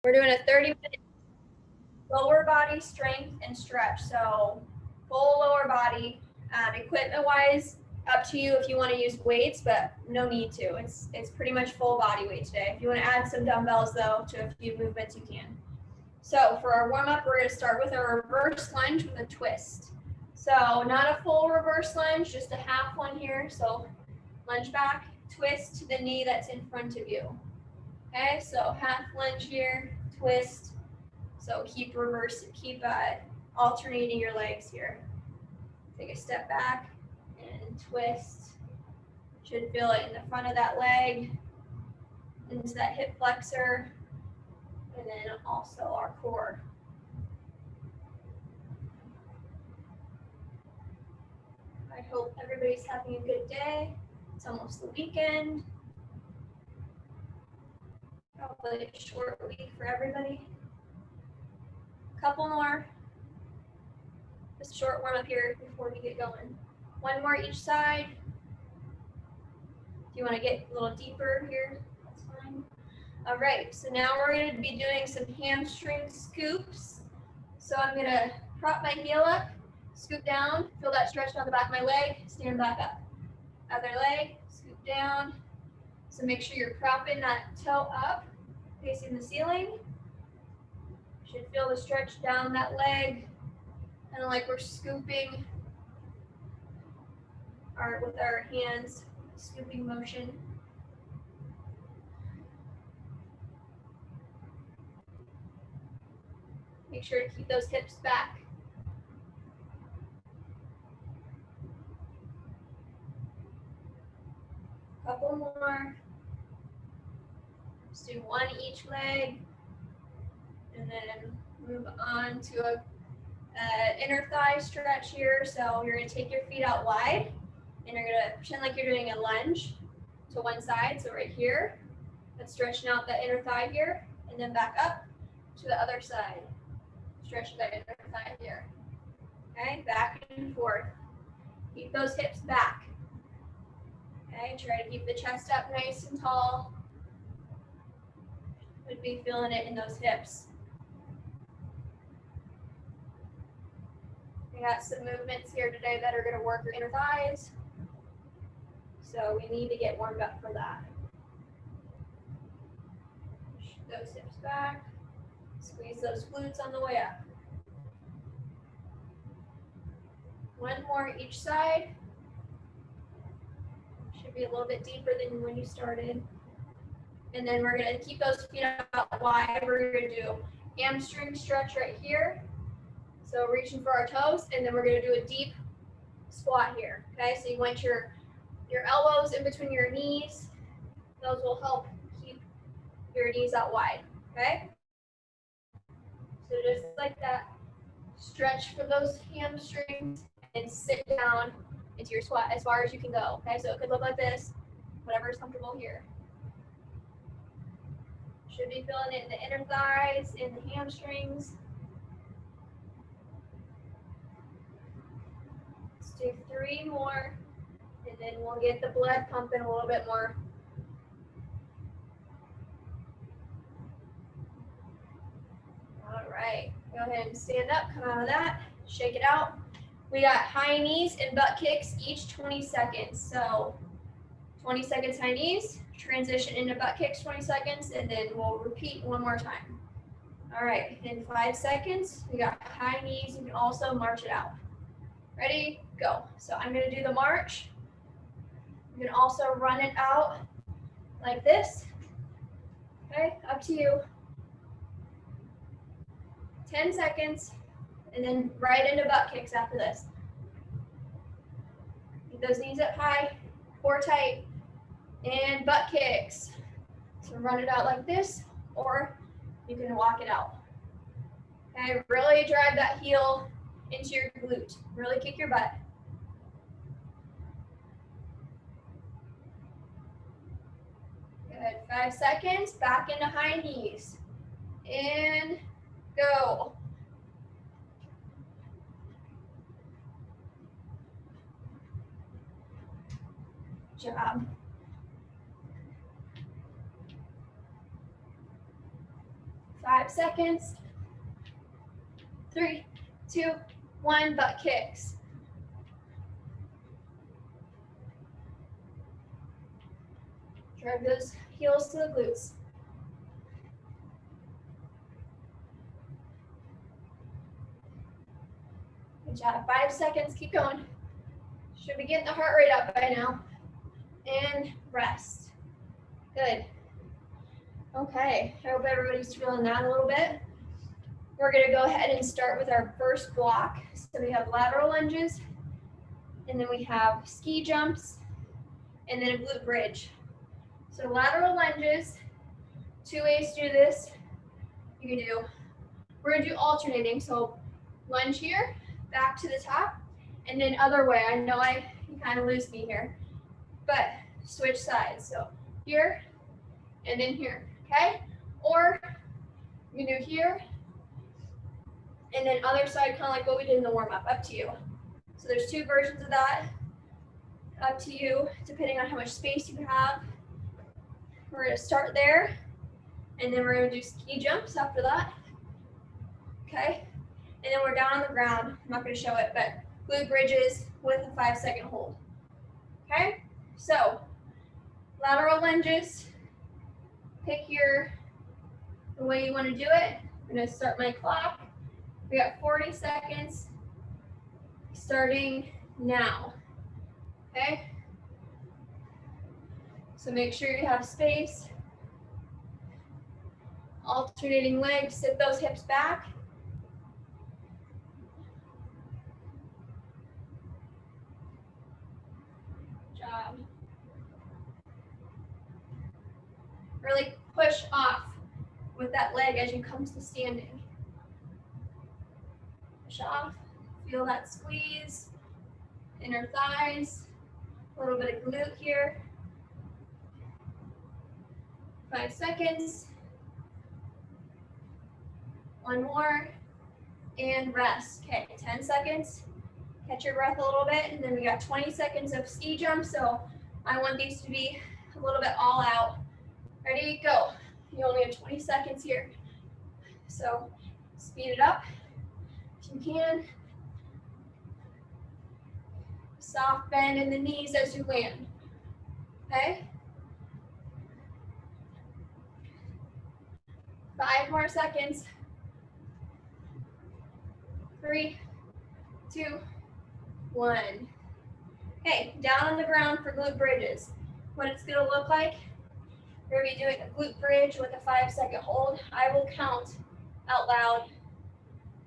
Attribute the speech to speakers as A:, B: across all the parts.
A: We're doing a 30-minute lower body strength and stretch. So full lower body. Equipment-wise, up to you if you want to use weights, but no need to. It's pretty much full body weight today. If you want to add some dumbbells though to a few movements, you can. So for our warm-up, we're going to start with a reverse lunge with a twist. So not a full reverse lunge, just a half one here. So lunge back, twist to the knee that's in front of you. Okay, so half lunge here, twist. So keep alternating your legs here. Take a step back and twist. Should feel it in the front of that leg, into that hip flexor, and then also our core. I hope everybody's having a good day. It's almost the weekend. Probably a short week for everybody. Couple more. Just a short warm up here before we get going. One more each side. If you want to get a little deeper here, that's fine. All right, so now we're going to be doing some hamstring scoops. So I'm going to prop my heel up, scoop down, feel that stretch down the back of my leg, stand back up. Other leg, scoop down. So make sure you're propping that toe up, facing the ceiling. Should feel the stretch down that leg, kind of like we're scooping with our hands, scooping motion. Make sure to keep those hips back. Couple more. Just do one each leg, and then move on to a inner thigh stretch here. So you're going to take your feet out wide, and you're going to pretend like you're doing a lunge to one side. So right here, that's stretching out the inner thigh here, and then back up to the other side. Stretch the inner thigh here. Okay, back and forth. Keep those hips back. Okay, try to keep the chest up nice and tall. Could be feeling it in those hips. We got some movements here today that are going to work your inner thighs. So we need to get warmed up for that. Push those hips back. Squeeze those glutes on the way up. One more each side. Should be a little bit deeper than when you started. And then we're going to keep those feet out wide. We're going to do hamstring stretch right here. So reaching for our toes, and then we're going to do a deep squat here. Okay, so you want your elbows in between your knees. Those will help keep your knees out wide. Okay, so just like that, stretch for those hamstrings and sit down into your squat as far as you can go. Okay, so it could look like this, whatever is comfortable here. Should be feeling it in the inner thighs, in the hamstrings. Let's do 3 more, and then we'll get the blood pumping a little bit more. All right, go ahead and stand up, come out of that, shake it out. We got high knees and butt kicks each 20 seconds. So 20 seconds high knees, transition into butt kicks 20 seconds, and then we'll repeat one more time. All right, in 5 seconds, we got high knees. You can also march it out. Ready, go. So I'm going to do the march. You can also run it out like this. Okay, up to you. 10 seconds, and then right into butt kicks after this. Keep those knees up high, core tight, and butt kicks. So run it out like this, or you can walk it out. Okay, really drive that heel into your glute. Really kick your butt. Good, 5 seconds, back into high knees. And go. Good job. 5 5 seconds. 3, 2, 1, butt kicks. Drive those heels to the glutes. Good job. 5 seconds, keep going. Should be getting the heart rate up by now. And rest. Good. Okay, I hope everybody's feeling that a little bit. We're gonna go ahead and start with our first block. So we have lateral lunges, and then we have ski jumps, and then a glute bridge. So lateral lunges, 2 ways to do this. You can do, we're gonna do alternating. So lunge here, back to the top, and then other way. I know you kind of lose me here, but switch sides. So here, and then here, okay? Or you can do here, and then other side, kind of like what we did in the warm-up, up to you. So there's 2 versions of that, up to you, depending on how much space you have. We're gonna start there, and then we're gonna do ski jumps after that, okay? And then we're down on the ground. I'm not gonna show it, but glute bridges with a 5-second hold, okay? So lateral lunges, pick the way you wanna do it. I'm gonna start my clock. We got 40 seconds starting now, okay? So make sure you have space. Alternating legs, sit those hips back. Good job. Really push off with that leg as you come to standing. Push off, feel that squeeze, inner thighs, a little bit of glute here. 5 seconds. 1 more, and rest. Okay, 10 seconds. Catch your breath a little bit, and then we got 20 seconds of ski jump, so I want these to be a little bit all out. Ready, go. You only have 20 seconds here. So speed it up if you can. Soft bend in the knees as you land, okay? 5 more seconds. 3, 2, 1. Okay, down on the ground for glute bridges. What it's gonna look like, we're gonna be doing a glute bridge with a 5-second hold. I will count out loud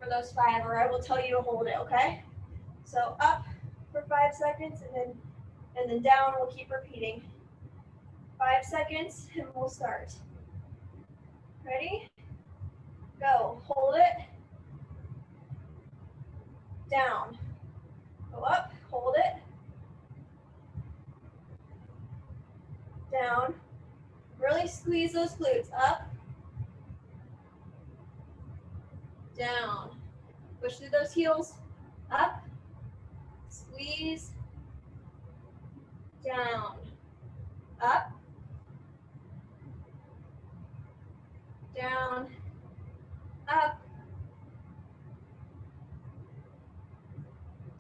A: for those 5, or I will tell you to hold it, okay? So up for 5 seconds, and then down, we'll keep repeating. 5 seconds, and we'll start. Ready? Go, hold it. Down, go up, hold it. Down, really squeeze those glutes, up. Down, push through those heels, up, squeeze, down, up, down, up,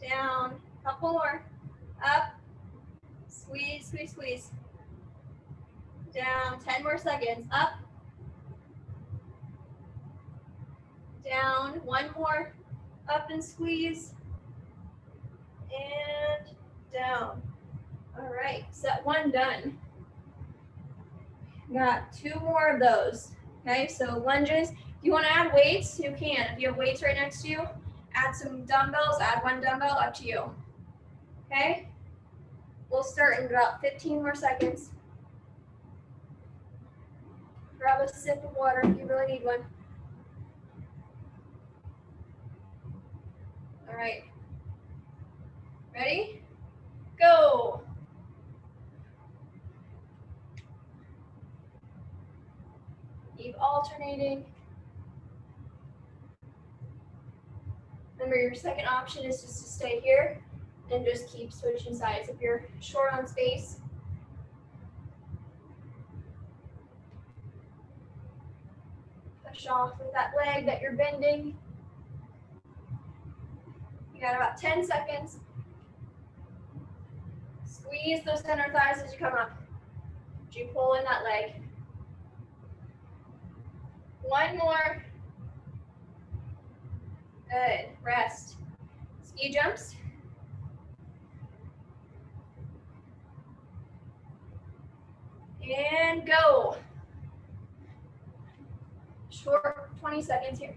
A: down, couple more, up, squeeze, squeeze, squeeze, down, 10 more seconds, up, down, 1 more, up and squeeze, and down. All right, set 1 done. Got 2 more of those. Okay, so lunges. If you want to add weights, you can. If you have weights right next to you, add some dumbbells, add 1 dumbbell, up to you. Okay, we'll start in about 15 more seconds. Grab a sip of water if you really need one. All right, ready? Go. Keep alternating. Remember, your second option is just to stay here and just keep switching sides if you're short on space. Push off with that leg that you're bending. You got about 10 seconds. Squeeze those center thighs as you come up. As you pull in that leg. One more. Good. Rest. Ski jumps. And go. Short 20 seconds here.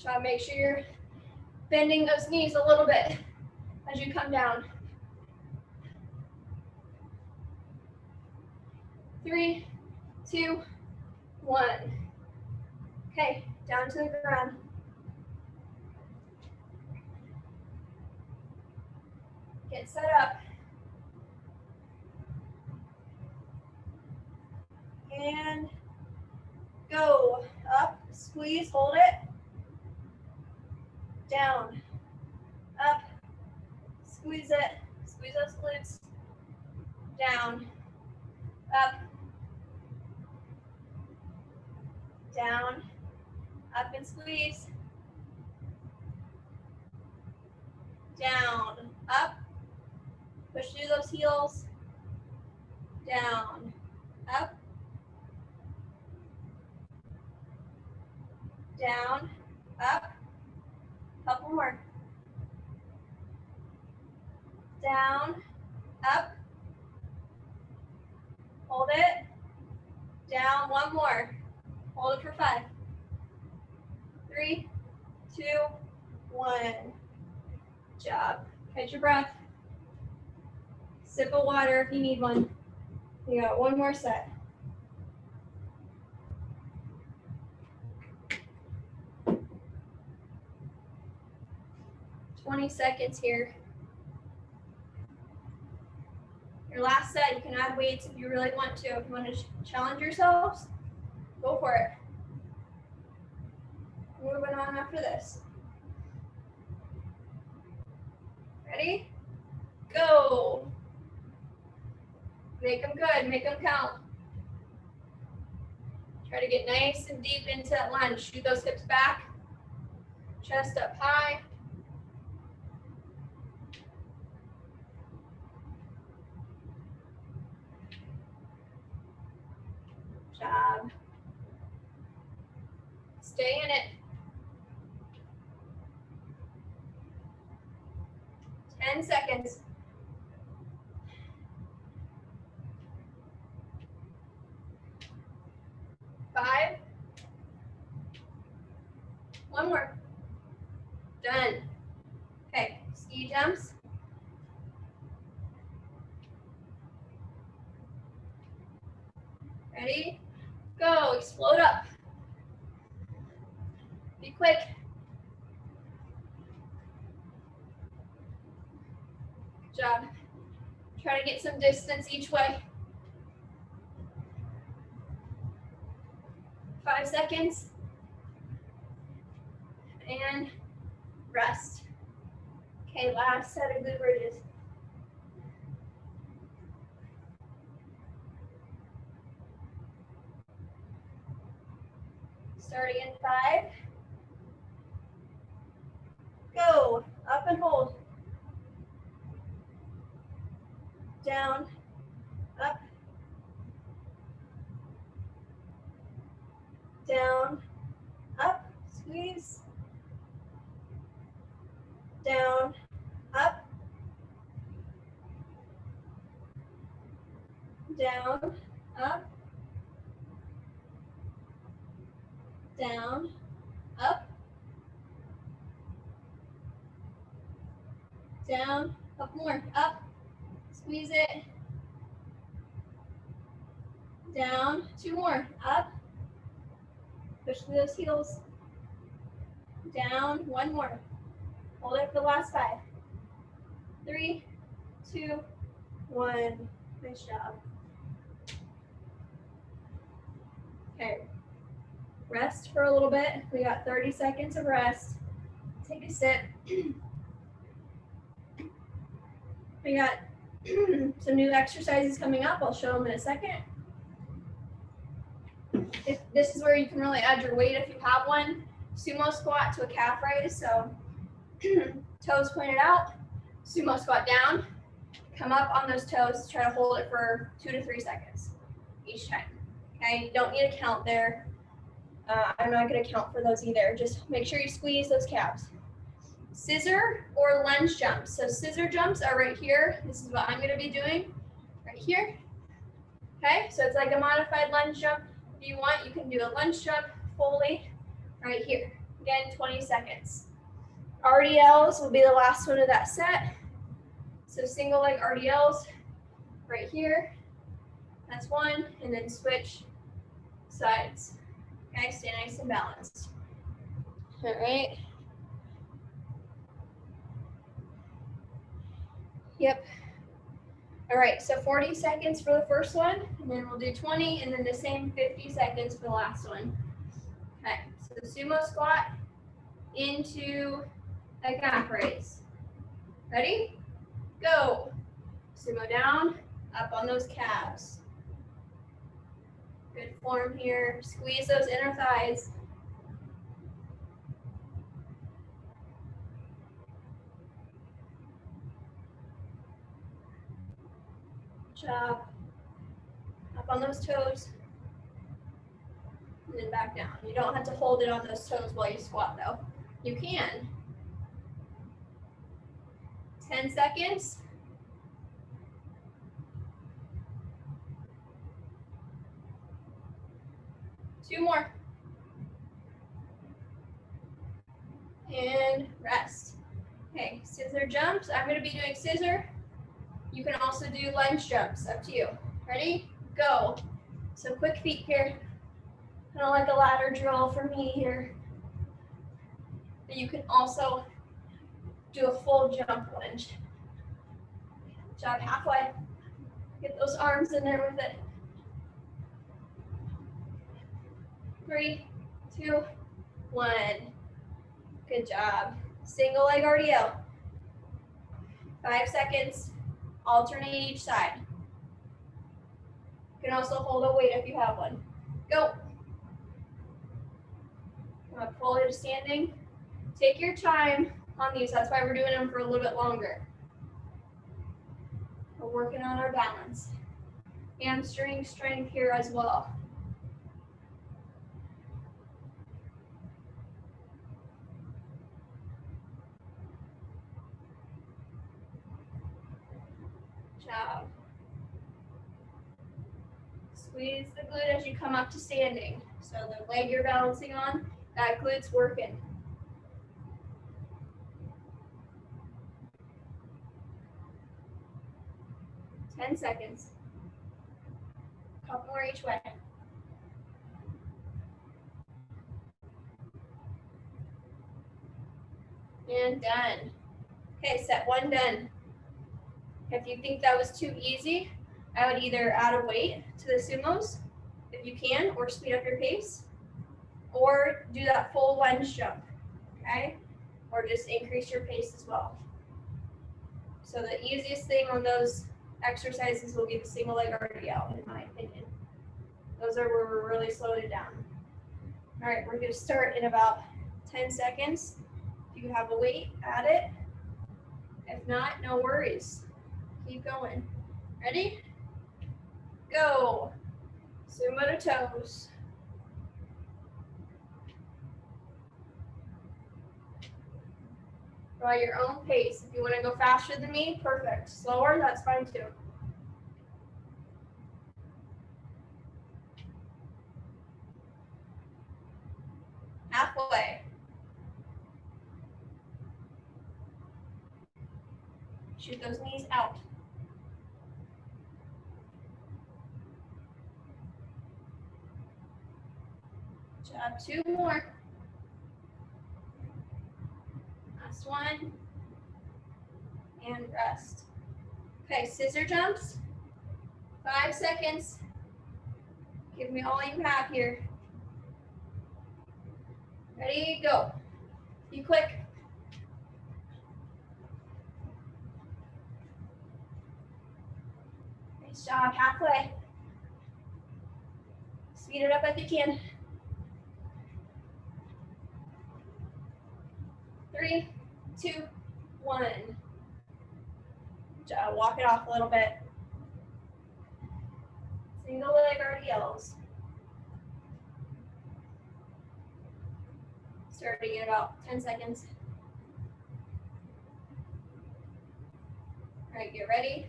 A: Try to make sure you're bending those knees a little bit as you come down. 3, 2, 1. Okay, down to the ground. Get set up. And go. Up, squeeze, hold it. Down, up, squeeze it, squeeze those glutes. Down, up, down, up and squeeze. Down, up, push through those heels. Down, up, down, up. Couple more. Down, up. Hold it. Down, one more. Hold it for 5. 3, 2, 1. Good job. Catch your breath. Sip of water if you need one. You got one more set. $20 seconds here. Your last set, you can add weights if you really want to. If you want to challenge yourselves, go for it. Moving on after this. Ready? Go. Make them good, make them count. Try to get nice and deep into that lunge. Shoot those hips back. Chest up high. Job. Stay in it. 10 seconds. 5. One more. Done. Okay, ski jumps. Ready? Go, explode up. Be quick. Good job. Try to get some distance each way. 5 seconds. And rest. Okay, last set of glute bridges. Starting in 5. Go. Up and hold. Down. Up. Down. Up. Squeeze. Down. Up. Down. Up. Down, up, down, up more, up, squeeze it, down, 2 more, up, push through those heels, down, 1 more, hold it for the last 5, 3, 2, 1, nice job. Okay. Rest for a little bit. We got 30 seconds of rest. Take a sip. We got some new exercises coming up. I'll show them in a second. If this is where you can really add your weight if you have one. Sumo squat to a calf raise. So toes pointed out, sumo squat down, come up on those toes, try to hold it for 2 to 3 seconds each time. Okay, you don't need a count there. I'm not going to count for those either. Just make sure you squeeze those calves. Scissor or lunge jumps. So scissor jumps are right here. This is what I'm going to be doing right here. Okay, so it's like a modified lunge jump. If you want, you can do a lunge jump fully right here. Again, 20 seconds. RDLs will be the last one of that set. So single leg RDLs right here. That's one, and then switch sides. Okay, stay nice and balanced. All right. Yep. All right, so 40 seconds for the first one, and then we'll do 20, and then the same 50 seconds for the last one. Okay, so the sumo squat into a calf raise. Ready? Go. Sumo down, up on those calves. Good form here. Squeeze those inner thighs. Good job. Up on those toes. And then back down. You don't have to hold it on those toes while you squat though. You can. 10 seconds. Two more. And rest. Okay, scissor jumps. I'm going to be doing scissor. You can also do lunge jumps, up to you. Ready? Go. So quick feet here. Kind of like a ladder drill for me here. But you can also do a full jump lunge. Jog halfway. Get those arms in there with it. 3, 2, 1. Good job. Single leg RDL. 5 seconds. Alternate each side. You can also hold a weight if you have one. Go. Come up fully to standing. Take your time on these. That's why we're doing them for a little bit longer. We're working on our balance. Hamstring strength here as well. Job. Squeeze the glute as you come up to standing. So the leg you're balancing on, that glute's working. Ten seconds. Couple more each way. And done. Okay, set one done. If you think that was too easy, I would either add a weight to the sumos, if you can, or speed up your pace, or do that full lunge jump, okay? Or just increase your pace as well. So the easiest thing on those exercises will be the single leg RDL, in my opinion. Those are where we're really slowing it down. All right, we're gonna start in about 10 seconds. If you have a weight, add it. If not, no worries. Keep going. Ready? Go. Sumo to toes. Go at your own pace. If you want to go faster than me, perfect. Slower, that's fine too. Halfway. Shoot those knees out. Job, 2 more. Last one. And rest. Okay, scissor jumps. 5 seconds. Give me all you have here. Ready, go. Be quick. Nice job, halfway. Speed it up if you can. 3, 2, 1. Walk it off a little bit. Single leg RDLs. Starting in about 10 seconds. All right, get ready.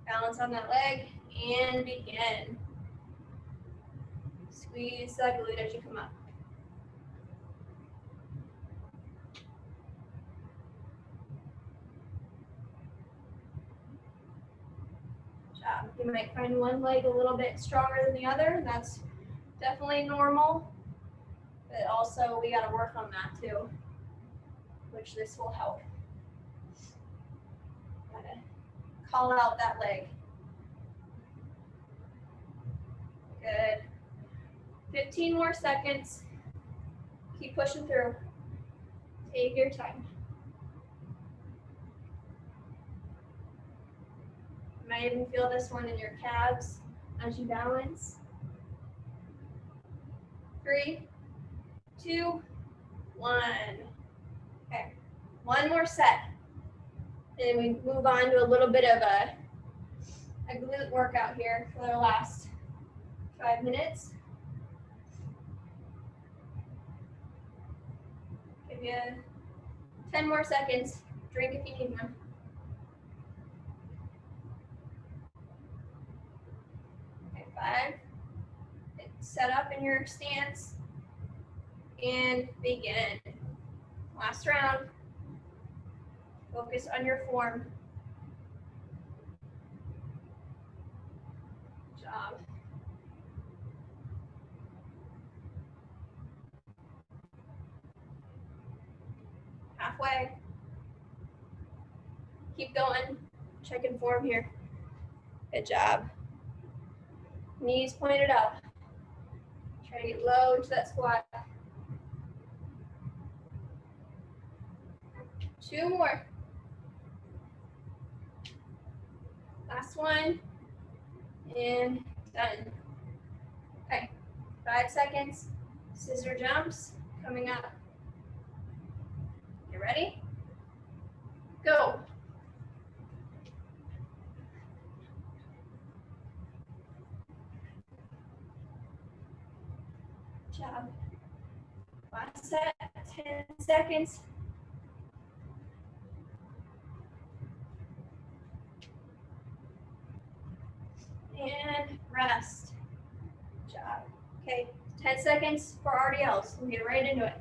A: Balance on that leg and begin. Squeeze that glute as you come up. Job. You might find one leg a little bit stronger than the other, and that's definitely normal. But also we got to work on that too, which this will help. Gotta call out that leg. Good. 15 more seconds. Keep pushing through. Take your time. You might even feel this one in your calves as you balance. 3, 2, 1. Okay, one more set. And we move on to a little bit of a glute workout here for the last 5 minutes. Give you 10 more seconds. Drink if you need one. Okay, 5. Set up in your stance and begin. Last round. Focus on your form. Good job. Halfway. Keep going. Checking form here. Good job. Knees pointed up. Try to get low into that squat. 2 more. Last one. And done. Okay. 5 seconds. Scissor jumps coming up. You ready? Go. Good job. Last set, 10 seconds. And rest. Good job. Okay, 10 seconds for RDLs. We'll get right into it.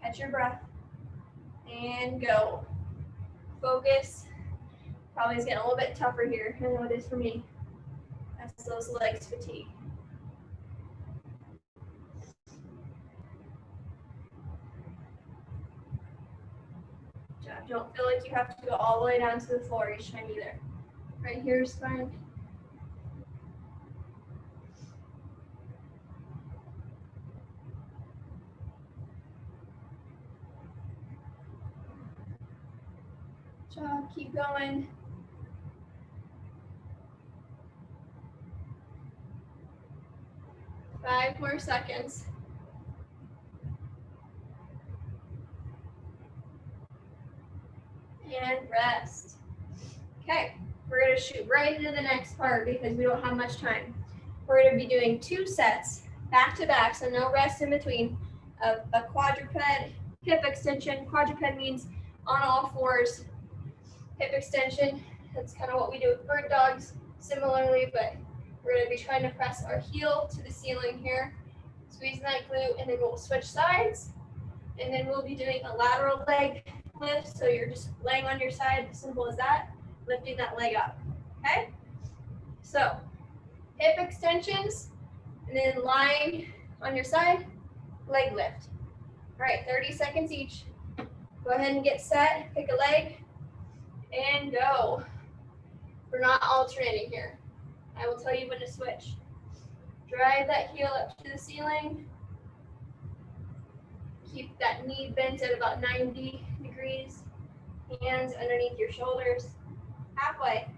A: Catch your breath. And go. Focus. Probably is getting a little bit tougher here. I know it is for me. That's those legs fatigue. Good job. Don't feel like you have to go all the way down to the floor each time either. Right here is fine. Good job. Keep going. Five more seconds. And rest. Okay, we're going to shoot right into the next part because we don't have much time. We're going to be doing 2 sets back to back, so no rest in between, of a quadruped hip extension. Quadruped means on all fours. Hip extension, that's kind of what we do with bird dogs similarly, but we're going to be trying to press our heel to the ceiling here, squeezing that glute, and then we'll switch sides, and then we'll be doing a lateral leg lift, so you're just laying on your side, simple as that, lifting that leg up, okay? So, hip extensions, and then lying on your side, leg lift. All right, 30 seconds each. Go ahead and get set, pick a leg, and go. We're not alternating here. I will tell you when to switch. Drive that heel up to the ceiling. Keep that knee bent at about 90 degrees. Hands underneath your shoulders. Halfway.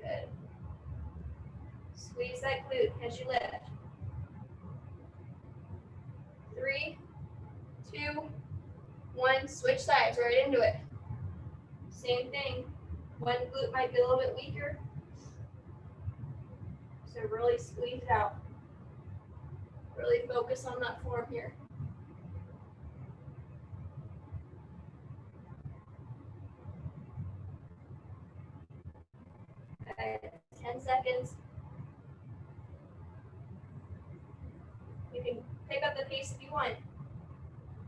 A: Good. Squeeze that glute as you lift. 3, 2, 1. Switch sides right into it. Same thing. One glute might be a little bit weaker. So really squeeze it out. Really focus on that form here. Okay, 10 seconds. You can pick up the pace if you want.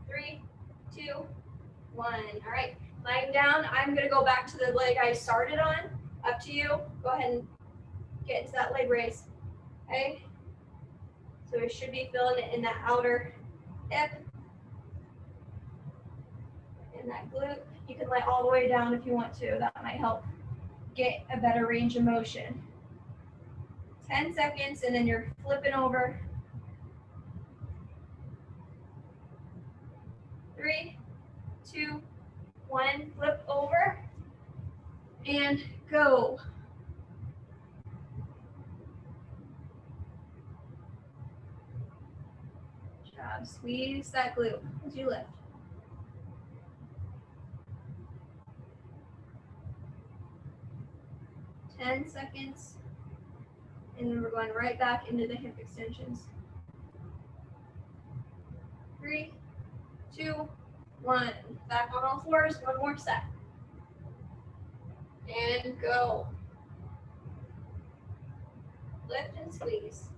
A: 3, 2, 1. All right, lying down. I'm gonna go back to the leg I started on. Up to you. Go ahead and get into that leg raise. Okay. So we should be feeling it in that outer hip, in that glute. You can lay all the way down if you want to. That might help get a better range of motion. 10 seconds, and then you're flipping over. 3, 2, 1. Flip over and go. Good job. Squeeze that glute as you lift. 10 seconds, and then we're going right back into the hip extensions. 3, 2, 1. Back on all fours. One more set. And go. Lift and squeeze.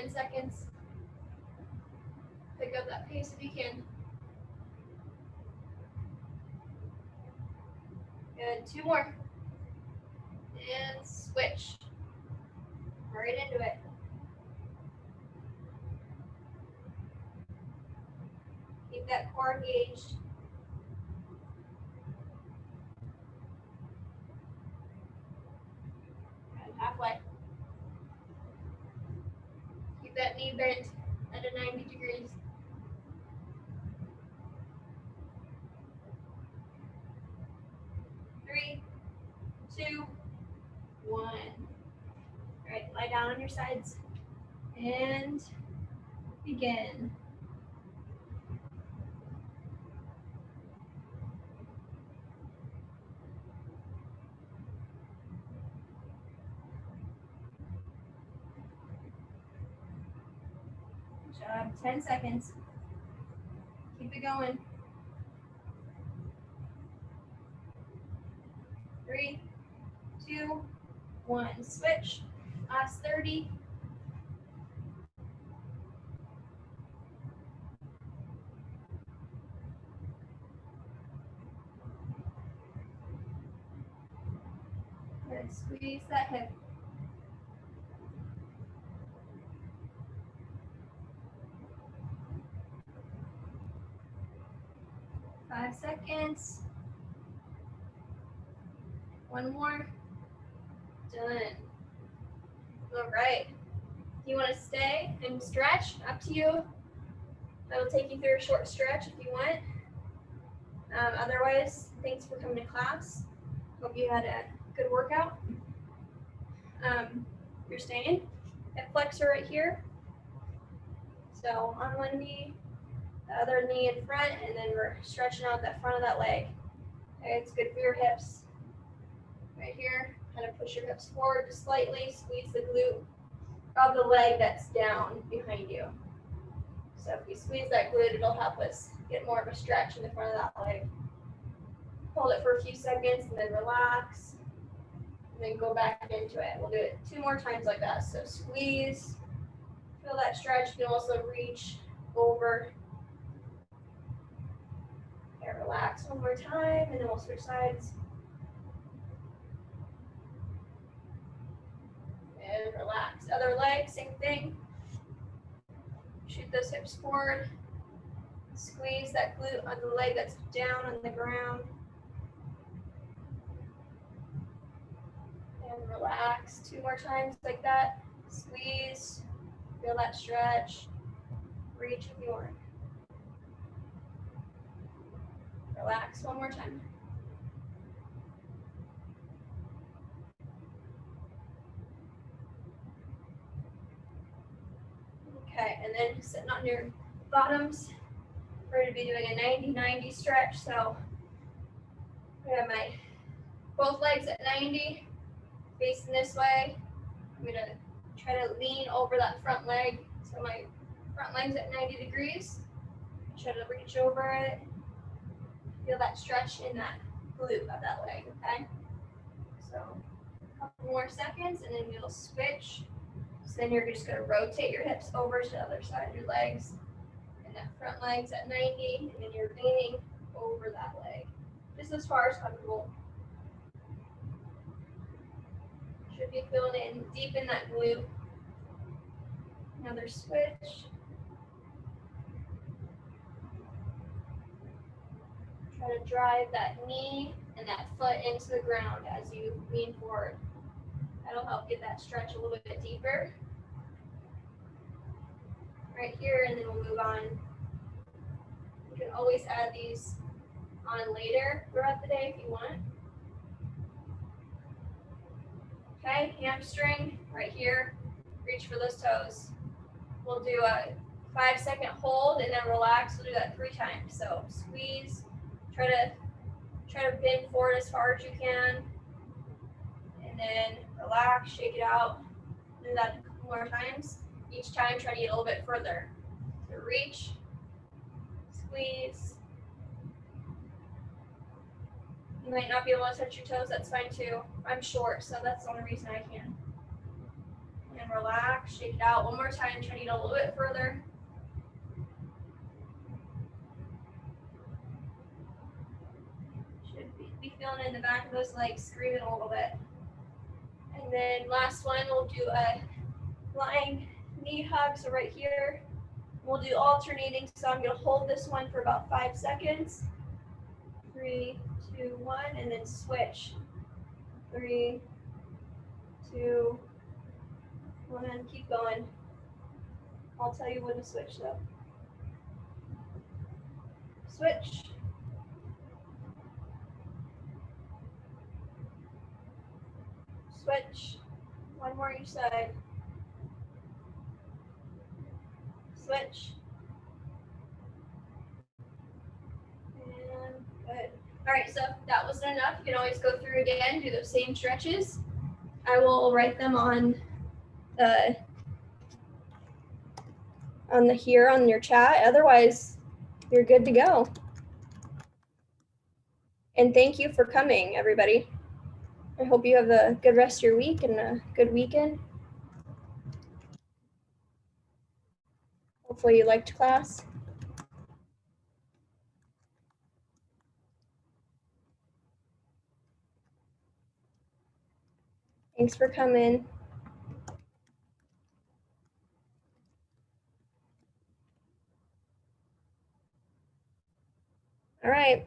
A: Seconds. Pick up that pace if you can. Good. 2 more. And switch. Right into it. Keep that core engaged. And halfway. Keep that knee bent at a 90 degrees. 3, 2, 1. All right, lie down on your sides and begin. Good job. 10 seconds. Keep it going. 3, 2, 1. Switch. Last 30. Good. Squeeze that hip. Five seconds. One more. Done. All right. You want to stay and stretch? Up to you. That'll take you through a short stretch if you want. Otherwise, thanks for coming to class. Hope you had a good workout. You're staying. Hip flexor right here. So on one knee, the other knee in front, and then we're stretching out that front of that leg. Okay, it's good for your hips. Right here, kind of push your hips forward just slightly, squeeze the glute of the leg that's down behind you. So if we squeeze that glute, it'll help us get more of a stretch in the front of that leg. Hold it for a few seconds and then relax. And then go back into it. We'll do it 2 more times like that. So squeeze, feel that stretch. You can also reach over. Okay, relax one more time, and then we'll switch sides. And relax. Other leg, same thing. Shoot those hips forward. Squeeze that glute on the leg that's down on the ground. And relax. 2 more times like that. Squeeze. Feel that stretch. reach if you want. Relax one more time. Okay, and then sitting on your bottoms. We're going to be doing a 90-90 stretch. So I have my both legs at 90, facing this way. I'm going to try to lean over that front leg. So my front leg's at 90 degrees. Try to reach over it. Feel that stretch in that glute of that leg, okay? So a couple more seconds and then you'll switch. So then you're just going to rotate your hips over to the other side of your legs. And that front leg's at 90, and then you're leaning over that leg. Just as far as comfortable. Should be feeling it deep in that glute. Another switch. Try to drive that knee and that foot into the ground as you lean forward. That'll help get that stretch a little bit deeper. Right here, and then we'll move on. You can always add these on later throughout the day if you want. Okay, hamstring right here. Reach for those toes. We'll do a 5-second hold and then relax. We'll do that 3 times. So squeeze, try to bend forward as far as you can, and then relax, shake it out. Do that a couple more times. Each time, try to get a little bit further. So reach, squeeze. You might not be able to touch your toes, that's fine too. I'm short, so that's the only reason I can. And relax, shake it out. One more time, try to get a little bit further. Should be feeling it in the back of those legs, screaming a little bit. And then last one, we'll do a lying knee hug. So right here, we'll do alternating. So I'm going to hold this one for about 5 seconds. 3, 2, 1, and then switch. 3, 2, 1, keep going. I'll tell you when to switch though. Switch. Switch. One more each side. Switch. And good. All right, so if that wasn't enough, you can always go through again, do those same stretches. I will write them on here on your chat. Otherwise, you're good to go. And thank you for coming, everybody. I hope you have a good rest of your week and a good weekend. Hopefully you liked class. Thanks for coming. All right.